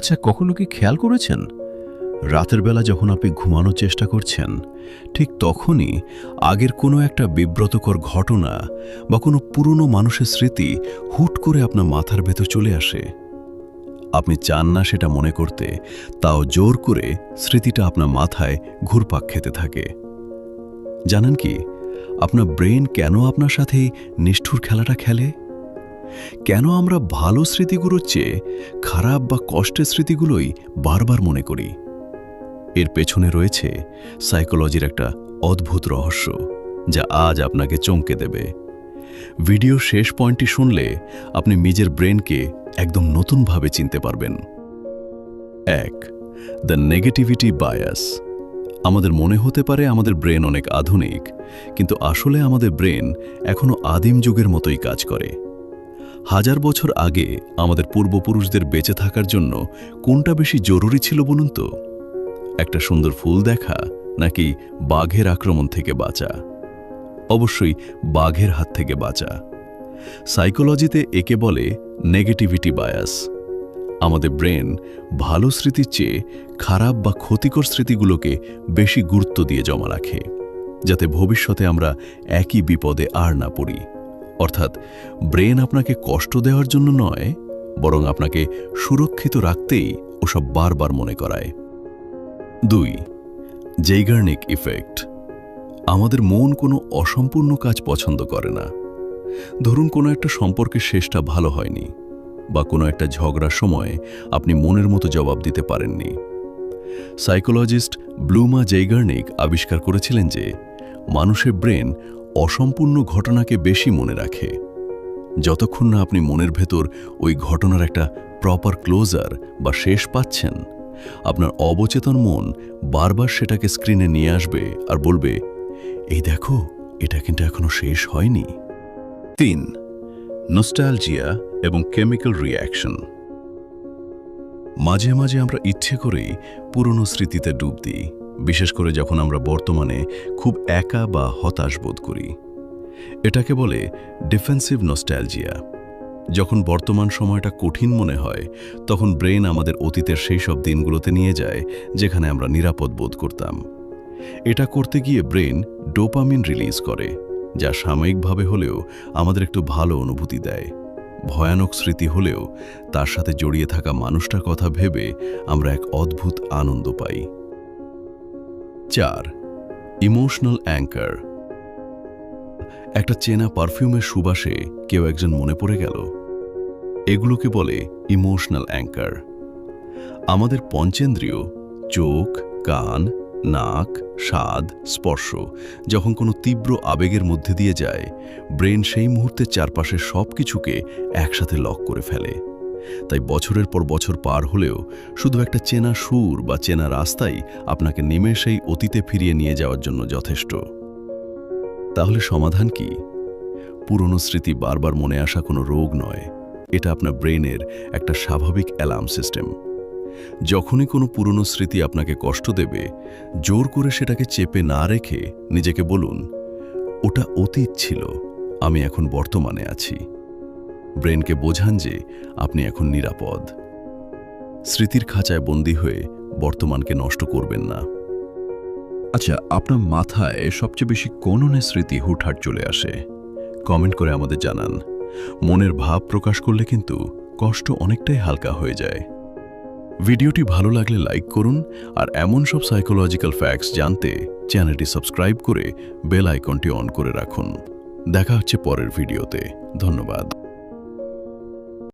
আচ্ছা, কখনো কি খেয়াল করেছেন রাতের বেলা যখন আপনি ঘুমানোর চেষ্টা করছেন, ঠিক তখনই আগের কোনো একটা বিব্রতকর ঘটনা বা কোনো পুরনো মানুষের স্মৃতি হুট করে আপনার মাথার ভেতর চলে আসে। আপনি চান না সেটা মনে করতে, তাও জোর করে স্মৃতিটা আপনার মাথায় ঘুরপাক খেতে থাকে। জানেন কি, আপনার ব্রেন কেন আপনার সাথে নিষ্ঠুর খেলাটা খেলে? কেন আমরা ভালো স্মৃতিগুলোর চেয়ে খারাপ বা কষ্টের স্মৃতিগুলোই বারবার মনে করি? এর পেছনে রয়েছে সাইকোলজির একটা অদ্ভুত রহস্য, যা আজ আপনাকে চমকে দেবে। ভিডিও শেষ পয়েন্টটি শুনলে আপনি নিজের ব্রেনকে একদম নতুনভাবে চিনতে পারবেন। 1. The negativity bias. আমাদের মনে হতে পারে আমাদের ব্রেন অনেক আধুনিক, কিন্তু আসলে আমাদের ব্রেন এখনো আদিম যুগের মতোই কাজ করে। হাজার বছর আগে আমাদের পূর্বপুরুষদের বেঁচে থাকার জন্য কোনটা বেশি জরুরি ছিল বলুন তো? একটা সুন্দর ফুল দেখা নাকি বাঘের আক্রমণ থেকে বাঁচা? অবশ্যই বাঘের হাত থেকে বাঁচা। সাইকোলজিতে একে বলে নেগেটিভিটি বায়াস। আমাদের ব্রেন ভালো স্মৃতির চেয়ে খারাপ বা ক্ষতিকর স্মৃতিগুলোকে বেশি গুরুত্ব দিয়ে জমা রাখে, যাতে ভবিষ্যতে আমরা একই বিপদে আর না পড়ি। অর্থাৎ ব্রেন আপনাকে কষ্ট দেওয়ার জন্য নয়, বরং আপনাকে সুরক্ষিত রাখতেই ওসব বারবার মনে করায়। 2. জেইগার্নিক ইফেক্ট। আমাদের মন কোনো অসম্পূর্ণ কাজ পছন্দ করে না। ধরুন কোনো একটা সম্পর্কের শেষটা ভালো হয়নি, বা কোনো একটা ঝগড়ার সময় আপনি মনের মতো জবাব দিতে পারেননি। সাইকোলজিস্ট ব্লুমা জেইগার্নিক আবিষ্কার করেছিলেন যে মানুষের ব্রেন অসম্পূর্ণ ঘটনাকে বেশি মনে রাখে। যতক্ষণ না আপনি মনের ভেতর ওই ঘটনার একটা প্রপার ক্লোজার বা শেষ পাচ্ছেন, আপনার অবচেতন মন বারবার সেটাকে স্ক্রিনে নিয়ে আসবে আর বলবে, এই দেখো, এটা কিন্তু এখনো শেষ হয়নি। 3. নস্টালজিয়া এবং কেমিক্যাল রিঅ্যাকশন। মাঝে মাঝে আমরা ইচ্ছে করেই পুরনো স্মৃতিতে ডুব দিই, বিশেষ করে যখন আমরা বর্তমানে খুব একা বা হতাশ বোধ করি। এটাকে বলে ডিফেন্সিভ নস্টালজিয়া। যখন বর্তমান সময়টা কঠিন মনে হয়, তখন ব্রেন আমাদের অতীতের সেই সব দিনগুলোতে নিয়ে যায় যেখানে আমরা নিরাপদ বোধ করতাম। এটা করতে গিয়ে ব্রেন ডোপামিন রিলিজ করে, যা সাময়িকভাবে হলেও আমাদের একটু ভালো অনুভূতি দেয়। ভয়ানক স্মৃতি হলেও তার সাথে জড়িয়ে থাকা মানুষটার কথা ভেবে আমরা এক অদ্ভুত আনন্দ পাই। 4. Emotional anchor. একটা চেনা পারফিউমের সুবাসে কেউ একজন মনে পড়ে গেল। এগুলোকে বলে ইমোশনাল অ্যাঙ্কার। আমাদের পঞ্চেন্দ্রিয় চোখ, কান, নাক, স্বাদ, স্পর্শ যখন কোনো তীব্র আবেগের মধ্যে দিয়ে যায়, ব্রেন সেই মুহূর্তে চারপাশের সব কিছুকে একসাথে লক করে ফেলে। তাই বছরের পর বছর পার হলেও শুধু একটা চেনা সুর বা চেনা রাস্তাই আপনাকে নিমেষেই অতীতে ফিরিয়ে নিয়ে যাওয়ার জন্য যথেষ্ট। তাহলে সমাধান কি? পুরনো স্মৃতি বারবার মনে আসা কোনো রোগ নয়, এটা আপনার ব্রেনের একটা স্বাভাবিক অ্যালার্ম সিস্টেম। যখনই কোনো পুরনো স্মৃতি আপনাকে কষ্ট দেবে, জোর করে সেটাকে চেপে না রেখে নিজেকে বলুন, ওটা অতীত ছিল, আমি এখন বর্তমানে আছি। ব্রেনকে বোঝান যে আপনি এখন নিরাপদ। স্মৃতির খাঁচায় বন্দী হয়ে বর্তমানকে নষ্ট করবেন না। আচ্ছা, আপনার মাথায় সবচেয়ে বেশি কোন স্মৃতি হুটহাট চলে আসে? কমেন্ট করে আমাদের জানান। মনের ভাব প্রকাশ করলে কিন্তু কষ্ট অনেকটাই হালকা হয়ে যায়। ভিডিওটি ভালো লাগলে লাইক করুন, আর এমন সব সাইকোলজিক্যাল ফ্যাক্টস জানতে চ্যানেলটি সাবস্ক্রাইব করে বেল আইকনটি অন করে রাখুন। দেখা হচ্ছে পরের ভিডিওতে। ধন্যবাদ।